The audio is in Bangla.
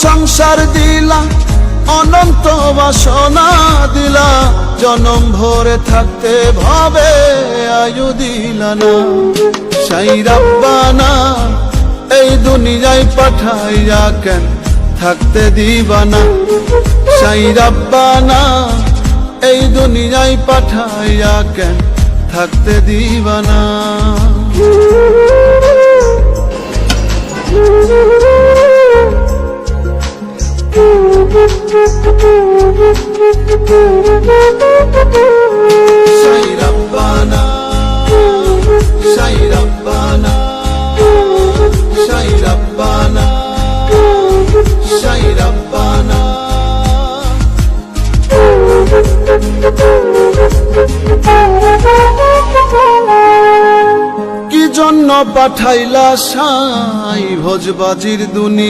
সংসার দিলা, অনন্ত বাসনা দিলা, জনম ভরে থাকতে ভাবে আয়ু দিলা না। সাই রাব্বানা এই দুনিয়ায় পাঠাইয়া কেন থাকতে দিবা না। সাই রাব্বানা এই দুনিয়ায় পাঠাইয়া কেন থাকতে দিবা না। সাই রাব্বানা, সাই রাব্বানা, সাই রাব্বানা, সাই রাব্বানা। কি জন্য পাঠাইলা সাই ভোজবাজির দুনিয়া।